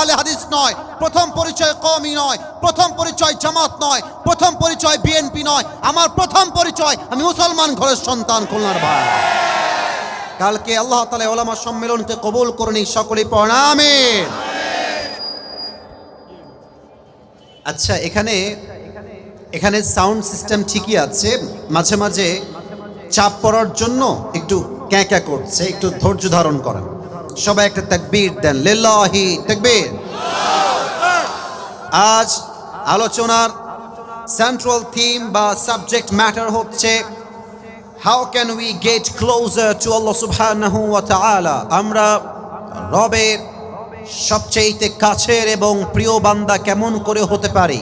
আহলে হাদিস নয়, প্রথম পরিচয় কওমি নয়, প্রথম পরিচয় জামাত নয়, প্রথম পরিচয় বিএনপি নয়, আমার প্রথম পরিচয় আমি মুসলমান ঘরের সন্তান, খুলনার ভাই। কালকে আল্লাহ তাআলা উলামা সম্মেলনকে কবুল করুন, সকলেই পড়েন আমিন। আচ্ছা, এখানে সাউন্ড সিস্টেম ঠিকই আছে, মাঝে মাঝে চাপ পড়ার জন্য একটু ক্যাঁক্যা করছে, একটু ধৈর্য ধারণ করেন। সবাই একটা তাকবীর দেন, লিল্লাহি তাকবীর। আজ আলোচনার সেন্ট্রাল থিম বা সাবজেক্ট ম্যাটার হচ্ছে how can we get closer to Allah সুবহানাহু ওয়া তাআলা। আমরা রবের সবচেয়ে কাছের এবং প্রিয় বান্দা কেমন করে হতে পারি,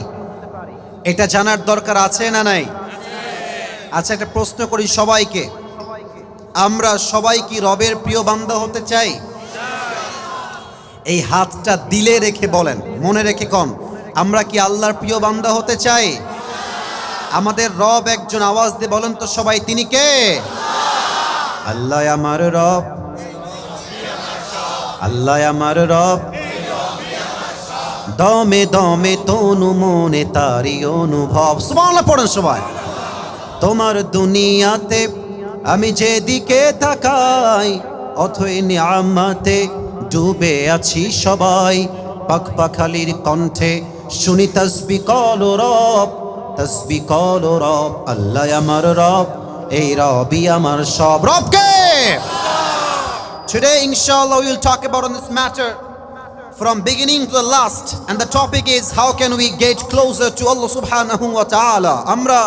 এটা জানার দরকার আছে না নাই? আচ্ছা, একটা প্রশ্ন করি সবাইকে, আমরা সবাই কি রবের প্রিয় বান্দা হতে চাই? এই হাতটা দিলে রেখে বলেন, মনে রেখে কন, আমরা কি আল্লাহর প্রিয় বান্দা হতে চাই? আমাদের রব একজন, আওয়াজ দিয়ে বলেন তো সবাই, তিনি কে? আল্লাহ আমার রব, আল্লাহ আমার রব, দমে দমে তনু মনে তারি অনুভব। সুবহানাল্লাহ পড়েন সবাই। তোমার দুনিয়াতে আমি যেদিকে তাকাই, অথই নিয়ামতে ডুবে আছি সবাই। পাখপাখালির কণ্ঠে শুনি তাসবিহ করো রব, তাসবিহ করো রব। আল্লাহ আমার রব, এই রবই আমার সব। রবকে Today inshallah we will talk about on this matter from beginning to the last, and the topic is how can we get closer to Allah subhanahu wa ta'ala. আমরা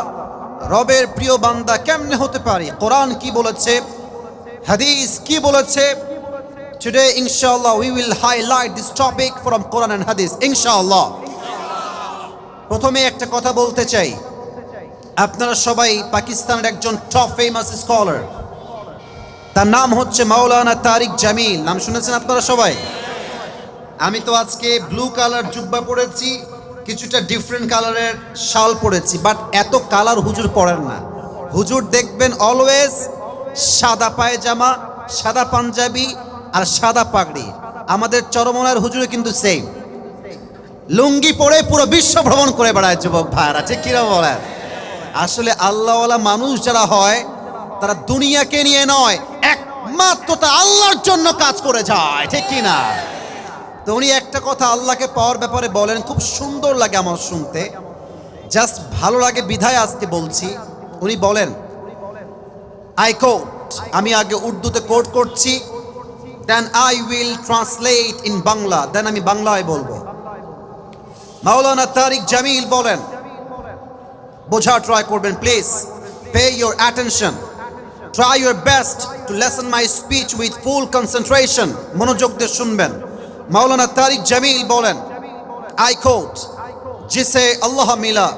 রবের প্রিয় বান্দা কেমনে হতে পারি? কোরআন কি বলেছে, হাদিস কি বলেছে? Today inshallah we will highlight this topic from Quran and Hadith inshallah. প্রথমে একটা কথা বলতে চাই, আপনারা সবাই পাকিস্তানের একজন টপ ফেমাস স্কলার, তার নাম হচ্ছে মাওলানা তারিক জামিল। নাম শুনেছেন আপনারা সবাই? আমি তো আজকে ব্লু কালার জুব্বা পরেছি, কিছুটা ডিফারেন্ট কালারের শাল পরেছি, বাট এত কালার হুজুর পরেন না। হুজুর দেখবেন অলওয়েজ সাদা পায়জামা, সাদা পাঞ্জাবি আর সাদা পাগড়ি। আমাদের চরমনার হুজুরে কিন্তু সেম, লুঙ্গি পরে পুরো বিশ্ব ভ্রমণ করে বেড়ায় যুবক ভাইরা, ঠিক কিনা বলেন? আসলে আল্লাহওয়ালা মানুষ যারা হয় তারা দুনিয়াকে নিয়ে নয়, একমাত্র তা আল্লাহর জন্য কাজ করে যায়, ঠিক কিনা? তো উনি একটা কথা আল্লাহকে পাওয়ার ব্যাপারে বলেন, খুব সুন্দর লাগে আমার শুনতে, জাস্ট ভালো লাগে বিধায় আজকে বলছি। উনি বলেন, আই কোট, আমি আগে উর্দুতে কোট করছি, then I will translate in Bangla, then আমি বাংলায় বলবো। মাওলানা তারিক জামিল বলেন, বোঝা ট্রাই করবেন please, pay your attention, try your best to listen my speech with full concentration, মনোযোগ দিয়ে শুনবেন। मौलाना तारिक जमील बोलन, आई कोट, जिसे अल्लाह मिला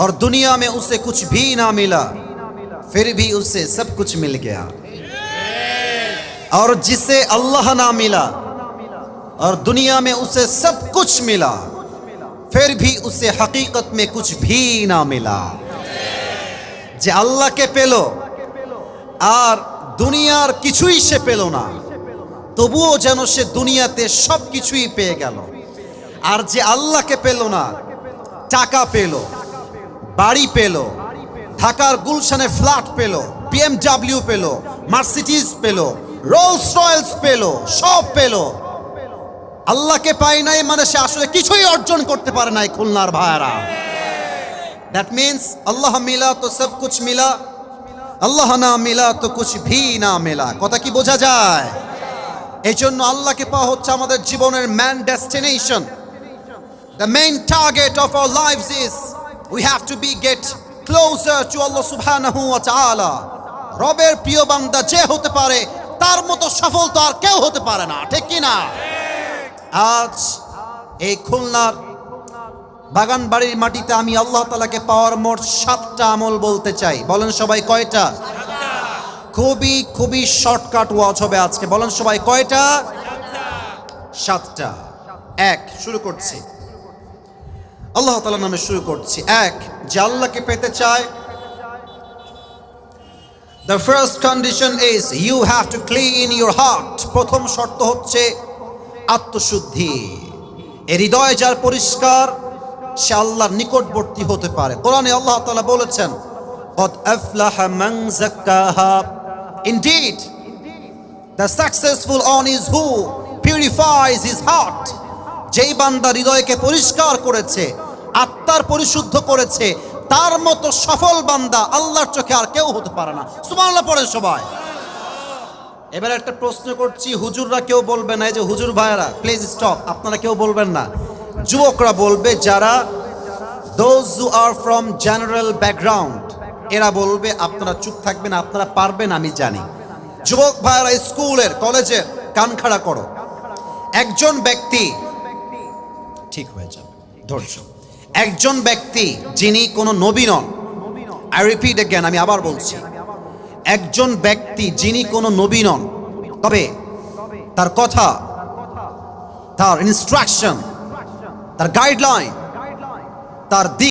और दुनिया में उसे कुछ भी ना मिला, फिर भी उसे सब कुछ मिल गया। और जिसे अल्लाह ना मिला और दुनिया में उसे सब कुछ मिला, फिर भी उसे हकीकत में कुछ भी ना मिला। जे अल्लाह के पेलो और दुनियार किछुई से पेलो ना, তবুও যেন সে দুনিয়াতে সব কিছুই পেয়ে গেল। আর যে আল্লাহকে পেল না, টাকা পেল, বাড়ি পেল, ঢাকার গুলশানে ফ্ল্যাট পেল, BMW পেল, মার্সিডিজ পেল, রোলস রয়েলস পেল, সব পেল, আল্লাহকে পায় নাই মানে সে আসলে কিছুই অর্জন করতে পারে নাই, খুলনার ভাইরা। দ্যাট মিন্স আল্লাহ মিলা তো সব কুছ মিলা, আল্লাহ না মিলা তো কুছ ভি না মিলা। কথা কি বোঝা যায়? এই জন্য আল্লাহকে পাওয়া হচ্ছে আমাদের জীবনের main destination. The main target of our lives is we have to be get closer to Allah সুবহানাহু ওয়া তাআলা। রবের প্রিয় বান্দা যে হতে পারে তার মতো সফল তো আর কেউ হতে পারে না, ঠিক কি না? আজ এই খুলনার বাগানবাড়ির মাটিতে আমি আল্লাহ তাআলাকে পাওয়ার মোট 7টা আমল বলতে চাই। বলেন সবাই কয়টা? খুবই খুবই শর্টকাট ওয়াজ হবে আজকে। বলেন সবাই কয়টা? 7টা। এক, শুরু করছি আল্লাহ তাআলার নামে শুরু করছি। এক, যে আল্লাহকে পেতে চায়, the first condition is you have to clean your heart. প্রথম শর্ত হচ্ছে আত্মশুদ্ধি। এই হৃদয় যার পরিষ্কার, সে আল্লাহর নিকটবর্তী হতে পারে। কোরআনে আল্লাহ তাআলা বলেছেন, قد أفلح من زكاها. Indeed, the successful one is who purifies his heart. যেই বান্দা হৃদয়কে পরিষ্কার করেছে, আত্মার পরিশুদ্ধ করেছে, তার মতো সফল বান্দা আল্লাহর চোখে আর কেউ হতে পারে না। সুবহানাল্লাহ পড়েন সবাই। এবার একটা প্রশ্ন করছি, হুজুররা কেউ বলবে না, এই যে হুজুর ভাইরা প্লিজ স্টপ, আপনারা কেউ বলবেন না। যুবকরা বলবে, যারা those who are from general background, এরা বলবে আপনারা চুপ থাকবেন, আপনারা পারবেন, আমি জানি। যুবক ভাইরা স্কুলের কলেজের কান খাড়া করো। একজন ব্যক্তি, ঠিক হয়ে যাবে, ধৈর্য। একজন ব্যক্তি যিনি কোনো নবী নন, আই রিপিট अगेन, আমি আবার বলছি, একজন ব্যক্তি যিনি কোনো নবী নন, তবে তার কথা, তার ইনস্ট্রাকশন, তার গাইডলাইন, তার দিক